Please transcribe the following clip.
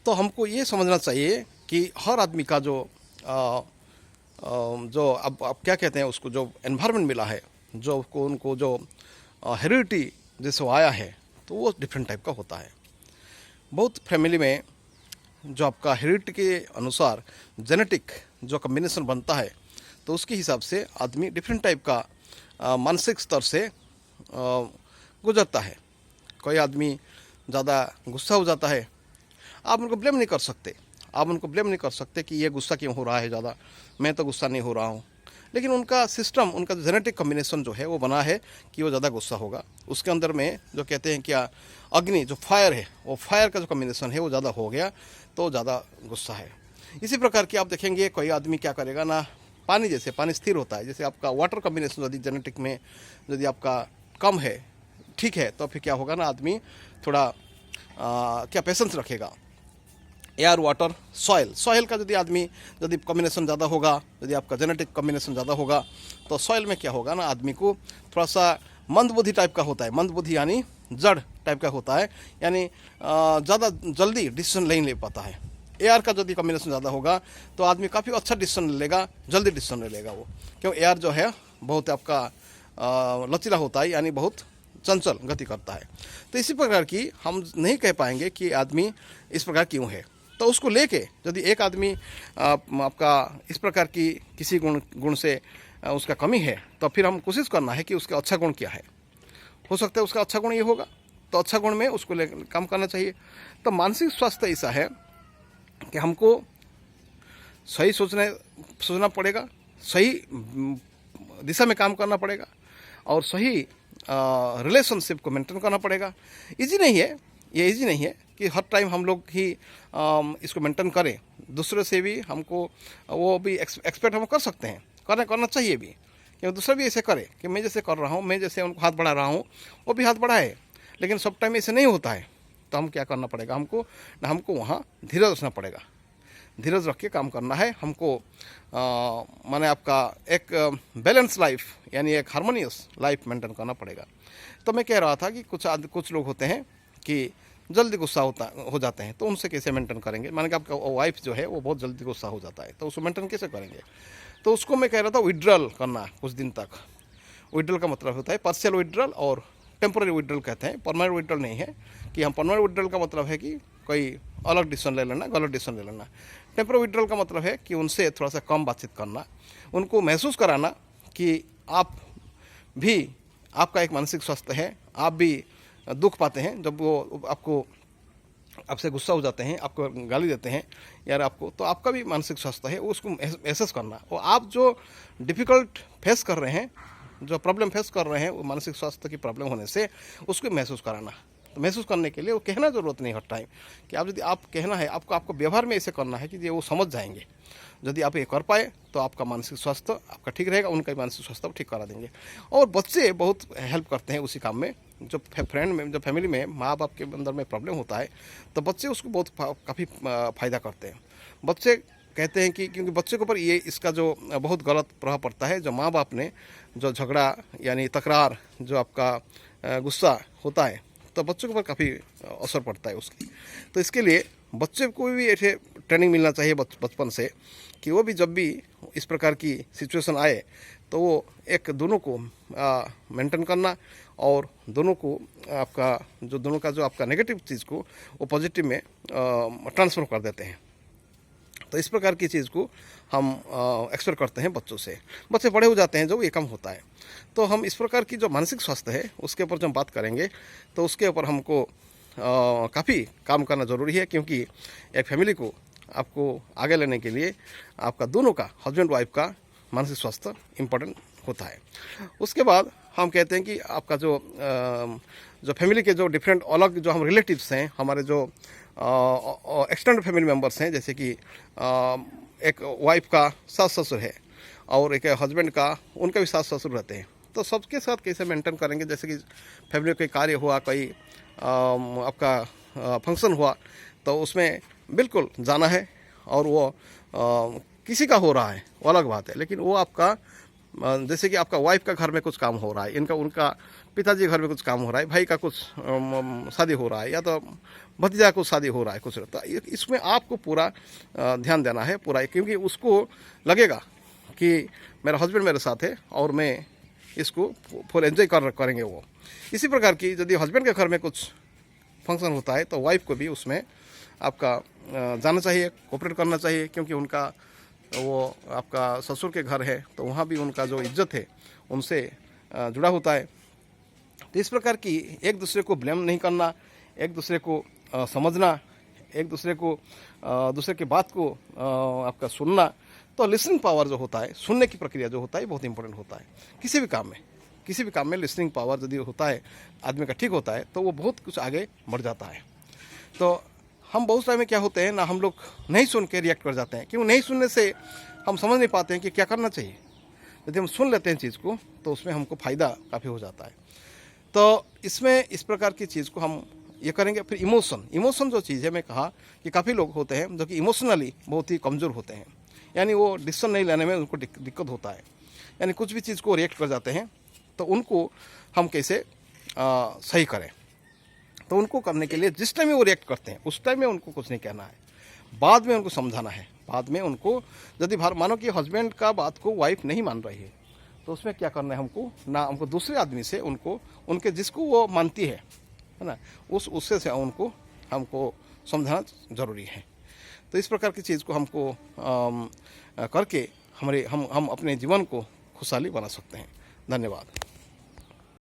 तो हमको ये समझना चाहिए कि हर आदमी का जो अब क्या कहते हैं उसको, जो एनवायरनमेंट मिला है, जो उनको जो हेरिडिटी जैसे वो आया है, तो वो डिफरेंट टाइप का होता है। बहुत फैमिली में जो आपका हेरिडिटी के अनुसार जेनेटिक जो कम्बिनेशन बनता है, तो उसके हिसाब से आदमी डिफरेंट टाइप का मानसिक स्तर से गुजरता है। कोई आदमी ज़्यादा गुस्सा हो जाता है, आप उनको ब्लेम नहीं कर सकते, आप उनको ब्लेम नहीं कर सकते कि ये गुस्सा क्यों हो रहा है ज़्यादा, मैं तो गुस्सा नहीं हो रहा हूँ। लेकिन उनका सिस्टम, उनका जेनेटिक कम्बिनेशन जो है वो बना है कि वो ज़्यादा गुस्सा होगा। उसके अंदर में जो कहते हैं क्या, अग्नि जो फायर है, वो फायर का जो कम्बिनेशन है वो ज़्यादा हो गया तो ज़्यादा गुस्सा है। इसी प्रकार की आप देखेंगे कोई आदमी क्या करेगा ना, पानी जैसे पानी स्थिर होता है, जैसे आपका वाटर कम्बिनेशन यदि जेनेटिक में यदि आपका कम है, ठीक है, तो फिर क्या होगा ना, आदमी थोड़ा क्या पेशेंस रखेगा। एयर वाटर सॉइल का यदि कॉम्बिनेशन ज़्यादा होगा, यदि आपका जेनेटिक कॉम्बिनेशन ज़्यादा होगा, तो सॉइल में क्या होगा ना, आदमी को थोड़ा सा मंदबुद्धि टाइप का होता है। मंदबुद्धि यानी जड़ टाइप का होता है, यानी ज़्यादा जल्दी डिसीजन नहीं ले पाता है। एयर का यदि कॉम्बिनेशन ज़्यादा होगा तो आदमी काफ़ी अच्छा डिसीजन ले लेगा, जल्दी डिसीजन ले लेगा वो, क्यों एयर जो है बहुत आपका लचीला होता है, यानी बहुत चंचल गति करता है। तो इसी प्रकार की हम नहीं कह पाएंगे कि आदमी इस प्रकार क्यों है। तो उसको लेके यदि एक आदमी आपका इस प्रकार की किसी गुण से उसका कमी है, तो फिर हम कोशिश करना है कि उसका अच्छा गुण क्या है। हो सकता है उसका अच्छा गुण ये होगा, तो अच्छा गुण में उसको ले काम करना चाहिए। तो मानसिक स्वास्थ्य ऐसा है कि हमको सही सोचना पड़ेगा, सही दिशा में काम करना पड़ेगा, और सही रिलेशनशिप को मेंटेन करना पड़ेगा। इजी नहीं है, ये इजी नहीं है कि हर टाइम हम लोग ही इसको मेंटेन करें। दूसरे से भी हमको वो भी एक्सपेक्ट हम कर सकते हैं, करना चाहिए भी, क्योंकि दूसरा भी ऐसे करे कि मैं जैसे कर रहा हूँ, मैं जैसे उनको हाथ बढ़ा रहा हूँ, वो भी हाथ बढ़ाए। लेकिन सब टाइम ऐसे नहीं होता है, तो हम क्या करना पड़ेगा, हमको वहाँ धीरज रखना पड़ेगा। धीरज रख के काम करना है हमको। माने आपका एक बैलेंस लाइफ, यानी एक हार्मोनियस लाइफ मेंटेन करना पड़ेगा। तो मैं कह रहा था कि कुछ लोग होते हैं कि जल्दी गुस्सा हो जाते हैं, तो उनसे कैसे मेंटेन करेंगे। माने कि आपका वाइफ जो है वो बहुत जल्दी गुस्सा हो जाता है, तो उसको मेंटेन कैसे करेंगे। तो उसको मैं कह रहा था विड्रॉल करना कुछ दिन तक। विड्रॉल का मतलब होता है पार्शियल विड्रॉल और टेम्पोररी विड्रॉल कहते हैं। परमानेंट विड्रॉल नहीं है कि हम परमानेंट विड्रॉल का मतलब है कि कोई अलग डिसीजन ले लेना, गलत डिसीजन ले लेना। टेम्पोररी विड्रॉल का मतलब है कि उनसे थोड़ा सा कम बातचीत करना, उनको महसूस कराना कि आप भी, आपका एक मानसिक स्वास्थ्य है, आप भी दुख पाते हैं जब वो आपसे गुस्सा हो जाते हैं, आपको गाली देते हैं यार आपको, तो आपका भी मानसिक स्वास्थ्य है, उसको एहसास करना। और आप जो डिफ़िकल्ट फेस कर रहे हैं, जो प्रॉब्लम फेस कर रहे हैं, वो मानसिक स्वास्थ्य की प्रॉब्लम होने से उसको महसूस कराना। तो महसूस करने के लिए वो कहना ज़रूरत नहीं हर टाइम कि यदि आप कहना है, आपको व्यवहार में ऐसे करना है कि ये वो समझ जाएंगे। यदि आप ये कर पाए तो आपका मानसिक स्वास्थ्य आपका ठीक रहेगा, उनका भी मानसिक स्वास्थ्य ठीक करा देंगे। और बच्चे बहुत हेल्प करते हैं उसी काम में। जो फैमिली में माँ बाप के अंदर में प्रॉब्लम होता है, तो बच्चे उसको बहुत काफ़ी फ़ायदा करते हैं। बच्चे कहते हैं कि क्योंकि बच्चे के ऊपर ये इसका जो बहुत गलत प्रभाव पड़ता है, जो माँ बाप ने जो झगड़ा यानी तकरार, जो आपका गुस्सा होता है, तो बच्चों के ऊपर काफ़ी असर पड़ता है उसकी। तो इसके लिए बच्चे को भी ऐसे ट्रेनिंग मिलना चाहिए बचपन से कि वो भी जब भी इस प्रकार की सिचुएशन आए तो वो एक दोनों को मेंटेन करना, और दोनों का जो आपका नेगेटिव चीज़ को वो पॉजिटिव में ट्रांसफर कर देते हैं। तो इस प्रकार की चीज़ को हम एक्सपेक्ट करते हैं बच्चों से। बच्चे बड़े हो जाते हैं जब ये कम होता है, तो हम इस प्रकार की जो मानसिक स्वास्थ्य है उसके ऊपर जब हम बात करेंगे तो उसके ऊपर हमको काफ़ी काम करना ज़रूरी है, क्योंकि एक फैमिली को आपको आगे लेने के लिए आपका दोनों का, हस्बैंड वाइफ का मानसिक स्वास्थ्य इम्पोर्टेंट होता है। उसके बाद हम कहते हैं कि आपका जो फैमिली के जो डिफरेंट अलग जो हम रिलेटिव्स हैं, हमारे जो एक्सटेंडेड फैमिली मेम्बर्स हैं, जैसे कि एक वाइफ का सास ससुर है और एक हस्बैंड का, उनका भी सास ससुर रहते हैं, तो सबके साथ कैसे मेंटेन करेंगे। जैसे कि फैमिली का कार्य हुआ, कोई आपका फंक्शन हुआ, तो उसमें बिल्कुल जाना है, और वो किसी का हो रहा है वो अलग बात है, लेकिन वो आपका जैसे कि आपका वाइफ का घर में कुछ काम हो रहा है, इनका उनका पिताजी घर में कुछ काम हो रहा है, भाई का कुछ शादी हो रहा है, या तो भतीजा को शादी हो रहा है कुछ, तो इसमें आपको पूरा ध्यान देना है पूरा, क्योंकि उसको लगेगा कि मेरा हस्बैंड मेरे साथ है और मैं इसको फुल एंजॉय करेंगे वो। इसी प्रकार की यदि हस्बैंड के घर में कुछ फंक्शन होता है तो वाइफ को भी उसमें आपका जाना चाहिए, कोऑपरेट करना चाहिए, क्योंकि उनका वो आपका ससुर के घर है तो वहाँ भी उनका जो इज्जत है उनसे जुड़ा होता है। तो इस प्रकार की एक दूसरे को ब्लेम नहीं करना, एक दूसरे को समझना, एक दूसरे को दूसरे की बात को आपका सुनना। तो लिसनिंग पावर जो होता है, सुनने की प्रक्रिया जो होता है बहुत इंपॉर्टेंट होता है किसी भी काम में लिसनिंग पावर यदि होता है आदमी का ठीक होता है तो वो बहुत कुछ आगे बढ़ जाता है। तो हम बहुत टाइम में क्या होते हैं ना, हम लोग नहीं सुन के रिएक्ट कर जाते हैं, क्यों नहीं सुनने से हम समझ नहीं पाते हैं कि क्या करना चाहिए। यदि हम सुन लेते हैं चीज़ को तो उसमें हमको फ़ायदा काफ़ी हो जाता है। तो इसमें इस प्रकार की चीज़ को हम ये करेंगे। फिर इमोशन जो चीज़ है, मैं कहा कि काफ़ी लोग होते हैं जो कि इमोशनली बहुत ही कमज़ोर होते हैं, यानी वो डिसीजन नहीं लेने में उनको दिक्कत होता है, यानी कुछ भी चीज़ को रिएक्ट कर जाते हैं। तो उनको हम कैसे सही करें, तो उनको करने के लिए जिस टाइम में वो रिएक्ट करते हैं उस टाइम में उनको कुछ नहीं कहना है, बाद में उनको समझाना है। बाद में उनको यदि मानो कि हस्बैंड का बात को वाइफ नहीं मान रही है तो उसमें क्या करना है, हमको दूसरे आदमी से उनको उनके जिसको वो मानती है ना, उससे से हमको समझाना ज़रूरी है। तो इस प्रकार की चीज़ को हमको करके हम अपने जीवन को खुशहाली बना सकते हैं। धन्यवाद।